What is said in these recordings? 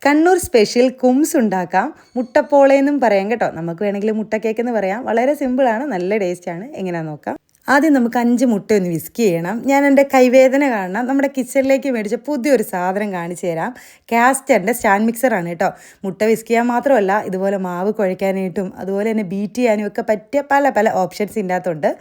Kannur special കുംസ് ഉണ്ടാക്കാം. മുട്ടപ്പോളയെന്നും പറയാം കേട്ടോ. നമുക്ക് വേണമെങ്കിൽ മുട്ടക്കേക്ക് എന്ന് പറയാം. വളരെ സിമ്പിളാണ്, നല്ല ടേസ്റ്റാണ്. എങ്ങനെയാണെന്ന് നോക്കാം. ആദ്യം നമുക്ക് 5 മുട്ട ഒന്ന് വിസ്ക് ചെയ്യണം. ഞാൻ എൻ്റെ കൈവേദന കാണണം. നമ്മുടെ കിച്ചണിലേക്ക് മേടിച്ച പുതിയൊരു സാധനം കാണിച്ചു തരാം. കാസ്റ്ററിൻ്റെ സ്റ്റാൻഡ് മിക്സറാണ് കേട്ടോ. മുട്ട വിസ്ക് ചെയ്യാൻ മാത്രമല്ല, ഇതുപോലെ മാവ് കുഴയ്ക്കാനായിട്ടും അതുപോലെ തന്നെ ബീറ്റ് ചെയ്യാനും ഒക്കെ പറ്റിയ പല പല ഓപ്ഷൻസ് ഇതിൻ്റെ അകത്തുണ്ട്.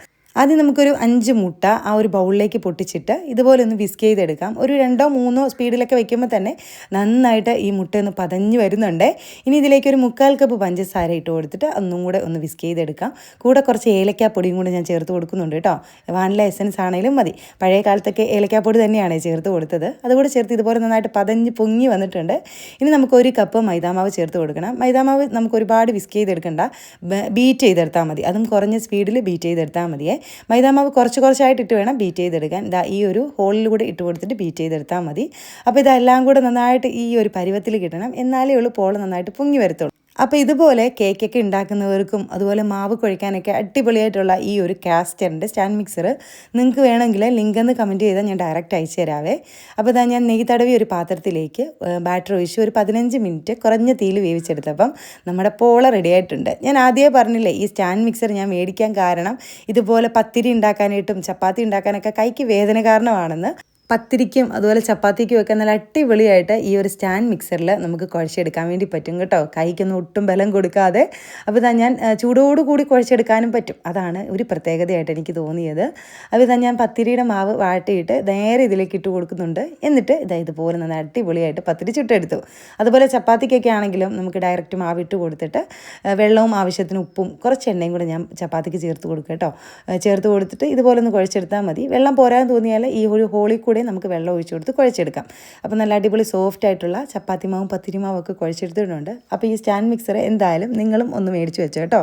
ആദ്യം നമുക്കൊരു 5 മുട്ട ആ ഒരു ബൗളിലേക്ക് പൊട്ടിച്ചിട്ട് ഇതുപോലെ ഒന്ന് വിസ്ക് ചെയ്തെടുക്കാം. ഒരു 2 3 സ്പീഡിലൊക്കെ വെക്കുമ്പോൾ തന്നെ നന്നായിട്ട് ഈ മുട്ട ഒന്ന് പതഞ്ഞ് വരുന്നുണ്ട്. ഇനി ഇതിലേക്ക് ഒരു 3/4 കപ്പ് പഞ്ചസാര ഇട്ട് കൊടുത്തിട്ട് ഒന്നും കൂടെ ഒന്ന് വിസ്ക് ചെയ്തെടുക്കാം. കൂടെ കുറച്ച് ഏലക്കാപ്പൊടിയും കൂടെ ഞാൻ ചേർത്ത് കൊടുക്കുന്നുണ്ട് കേട്ടോ. വാനില എസൻസ് ആണെങ്കിലും മതി. പഴയ കാലത്തൊക്കെ ഏലക്കാപ്പൊടി തന്നെയാണ് ചേർത്ത് കൊടുത്തത്. അതുകൂടെ ചേർത്ത് ഇതുപോലെ നന്നായിട്ട് പതഞ്ഞ് പൊങ്ങി വന്നിട്ടുണ്ട്. ഇനി നമുക്ക് 1 കപ്പ് മൈദാമാവ് ചേർത്ത് കൊടുക്കണം. മൈദാമാവ് നമുക്ക് ഒരുപാട് വിസ്ക് ചെയ്തെടുക്കണ്ട, ബീറ്റ് ചെയ്തെടുത്താൽ മതി. അതും കുറഞ്ഞ സ്പീഡിൽ ബീറ്റ് ചെയ്തെടുത്താൽ മതിയേ. മൈദാമാവ് കുറച്ചായിട്ട് ഇട്ട് വേണം ബീറ്റ് ചെയ്തെടുക്കാൻ. ഇതാ ഈ ഒരു ഹോളിലൂടെ ഇട്ട് കൊടുത്തിട്ട് ബീറ്റ് ചെയ്തെടുത്താൽ മതി. അപ്പോൾ ഇതെല്ലാം കൂടെ നന്നായിട്ട് ഈ ഒരു പരുവത്തിൽ കിട്ടണം. എന്നാലേ ഉള്ളൂ പോള നന്നായിട്ട് പൊങ്ങി വരത്തുള്ളൂ. അപ്പോൾ ഇതുപോലെ കേക്കൊക്കെ ഉണ്ടാക്കുന്നവർക്കും അതുപോലെ മാവ് കുഴയ്ക്കാനൊക്കെ അടിപൊളിയായിട്ടുള്ള ഈ ഒരു കാസ്റ്ററിൻ്റെ സ്റ്റാൻഡ് മിക്സർ നിങ്ങൾക്ക് വേണമെങ്കിൽ ലിങ്ക് എന്ന് കമൻറ്റ് ചെയ്താൽ ഞാൻ ഡയറക്റ്റ് അയച്ചു തരാവേ. അപ്പോൾ ഇതാ ഞാൻ നെയ്യ് തടവി ഒരു പാത്രത്തിലേക്ക് ബാറ്റർ ഒഴിച്ച് ഒരു 15 മിനിറ്റ് കുറഞ്ഞ തീയിൽ വേവിച്ചെടുത്തപ്പം നമ്മുടെ പോള റെഡി ആയിട്ടുണ്ട്. ഞാൻ ആദ്യമേ പറഞ്ഞില്ലേ, ഈ സ്റ്റാൻഡ് മിക്സർ ഞാൻ മേടിക്കാൻ കാരണം ഇതുപോലെ പത്തിരി ഉണ്ടാക്കാനായിട്ടും ചപ്പാത്തി ഉണ്ടാക്കാനൊക്കെ കൈക്ക് വേദന കാരണമാണെന്ന്. പത്തിരിക്കും അതുപോലെ ചപ്പാത്തിക്കും ഒക്കെ നല്ല അടിപൊളിയായിട്ട് ഈ ഒരു സ്റ്റാൻഡ് മിക്സറിൽ നമുക്ക് കുഴച്ചെടുക്കാൻ വേണ്ടി പറ്റും കേട്ടോ. കൈക്കൊന്നും ഒട്ടും ബലം കൊടുക്കാതെ. അപ്പോൾ ഇതാ ഞാൻ ചൂടോടുകൂടി കുഴച്ചെടുക്കാനും പറ്റും. അതാണ് ഒരു പ്രത്യേകതയായിട്ട് എനിക്ക് തോന്നിയത്. അപ്പോൾ ഇതാ ഞാൻ പത്തിരിയുടെ മാവ് വാട്ടിയിട്ട് നേരെ ഇതിലേക്ക് ഇട്ട് കൊടുക്കുന്നുണ്ട്. എന്നിട്ട് ഇതുപോലെ നല്ല അടിപൊളിയായിട്ട് പത്തിരി ചുട്ടെടുത്തു. അതുപോലെ ചപ്പാത്തിക്കൊക്കെ ആണെങ്കിലും നമുക്ക് ഡയറക്റ്റ് മാവ് ഇട്ട് കൊടുത്തിട്ട് വെള്ളവും ആവശ്യത്തിന് ഉപ്പും കുറച്ച് എണ്ണയും കൂടെ ഞാൻ ചപ്പാത്തിക്ക് ചേർത്ത് കൊടുക്കുക കേട്ടോ. ചേർത്ത് കൊടുത്തിട്ട് ഇതുപോലെ ഒന്ന് കുഴച്ചെടുത്താൽ മതി. വെള്ളം പോരാൻ തോന്നിയാൽ ഈ ഒരു ഹോളിൽ കൂടെ നമുക്ക് വെള്ളം ഒഴിച്ചു കൊടുത്ത് കുഴച്ചെടുക്കാം. അപ്പോൾ നല്ല അടിപൊളി സോഫ്റ്റ് ആയിട്ടുള്ള ചപ്പാത്തി മാവും പത്തിരി മാവും ഒക്കെ കുഴച്ചെടുത്തിട്ടുണ്ട്. അപ്പോൾ ഈ സ്റ്റാൻഡ് മിക്സർ എന്തായാലും നിങ്ങളും ഒന്ന് മേടിച്ച് വെച്ചോ കേട്ടോ.